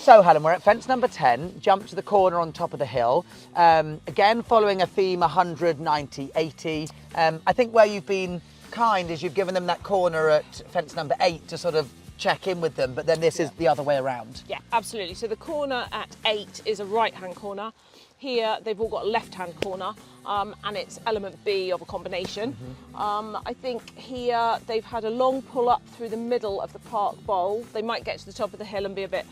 So Helen, we're at fence number 10, jump to the corner on top of the hill. Again, following a theme 100, 90, 80. I think where you've been kind is you've given them that corner at fence number 8 to sort of check in with them, but then this is the other way around. Yeah, absolutely. So the corner at 8 is a right-hand corner. Here they've all got a left-hand corner, and it's element B of a combination. I think here they've had a long pull up through the middle of the park bowl. They might get to the top of the hill and be a bit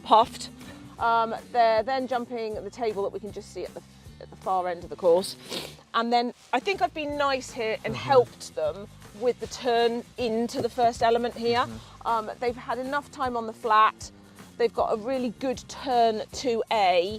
puffed. They're then jumping the table that we can just see at the far end of the course. And then I think I've been nice here and helped them with the turn into the first element here. They've had enough time on the flat. They've got a really good turn to A.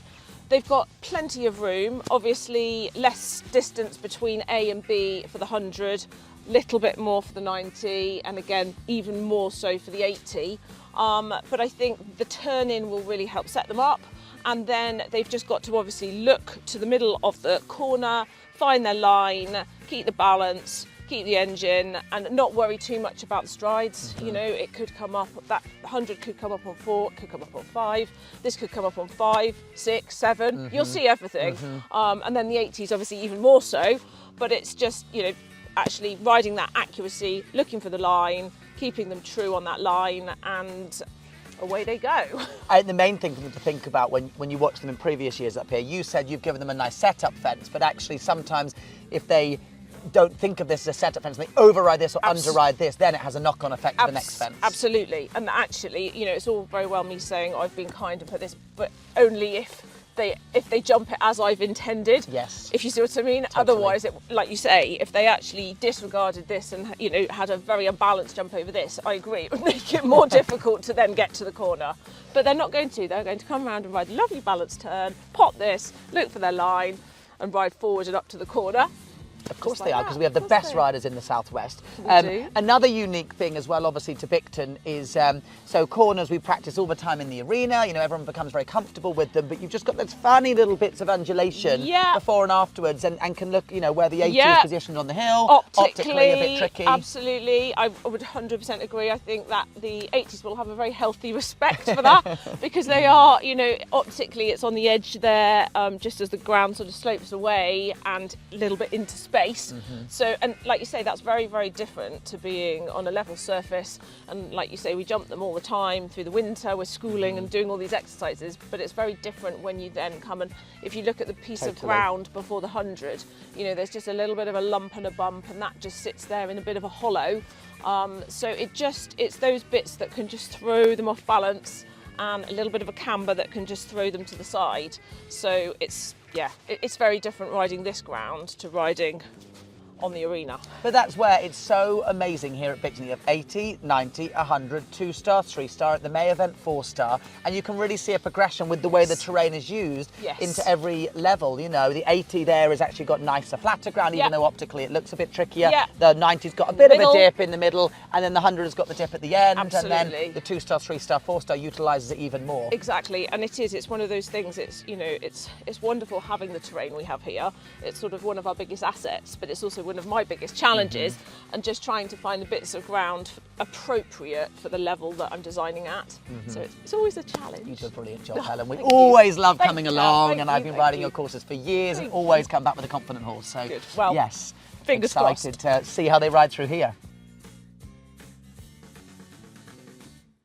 They've got plenty of room, obviously less distance between A and B for the 100, little bit more for the 90, and again, even more so for the 80. But I think the turn in will really help set them up. And then they've just got to obviously look to the middle of the corner, find their line, keep the balance, keep the engine, and not worry too much about the strides. You know, it could come up, that 100 could come up on 4, it could come up on 5, this could come up on 5, 6, 7, you'll see everything. And then the 80s obviously even more so, but it's just, you know, actually riding that accuracy, looking for the line, keeping them true on that line, and away they go. And the main thing to think about when you watch them in previous years up here, you said you've given them a nice setup fence, but actually sometimes if they don't think of this as a setup fence, and they override this or underride this, then it has a knock-on effect to the next fence. Absolutely. And actually, you know, it's all very well me saying I've been kind and put this, but only if they jump it as I've intended. Yes. If you see what I mean. Totally. Otherwise, like you say, if they actually disregarded this and, you know, had a very unbalanced jump over this, I agree, it would make it more difficult to then get to the corner. But they're not going to. They're going to come around and ride a lovely balanced turn, pop this, look for their line, and ride forward and up to the corner. Of course they are, because we have the best riders in the southwest. We do. Another unique thing as well, obviously, to Bicton is, so corners we practice all the time in the arena, you know, everyone becomes very comfortable with them, but you've just got those funny little bits of undulation before and afterwards, and can look, you know, where the 80 is positioned on the hill, optically a bit tricky. Absolutely, I would 100% agree. I think that the 80s will have a very healthy respect for that, because they are, you know, optically it's on the edge there, just as the ground sort of slopes away and a little bit into space. So, and like you say, that's very, very different to being on a level surface. And like you say, we jump them all the time through the winter, we're schooling and doing all these exercises, but it's very different when you then come and, if you look at the piece of ground before the 100, you know, there's just a little bit of a lump and a bump, and that just sits there in a bit of a hollow. So it's those bits that can just throw them off balance, and a little bit of a camber that can just throw them to the side. So it's very different riding this ground to riding on the arena. But that's where it's so amazing here at Bicton. You have 80, 90, 100, 2-star, 3-star, at the May event 4-star, and you can really see a progression with the way the terrain is used into every level. You know, the 80 there has actually got nicer, flatter ground, even though optically it looks a bit trickier. The 90's got a bit of a dip in the middle, and then the 100's got the dip at the end, and then the 2-star, 3-star, 4-star utilises it even more. Exactly, and it's one of those things, it's, you know, it's wonderful having the terrain we have here. It's sort of one of our biggest assets, but it's also one of my biggest challenges, and just trying to find the bits of ground appropriate for the level that I'm designing at. So it's always a challenge. You do a brilliant job, Helen. We always love coming along, and I've been riding your courses for years and always come back with a confident horse. So, good. Well, yes, fingers excited to see how they ride through here.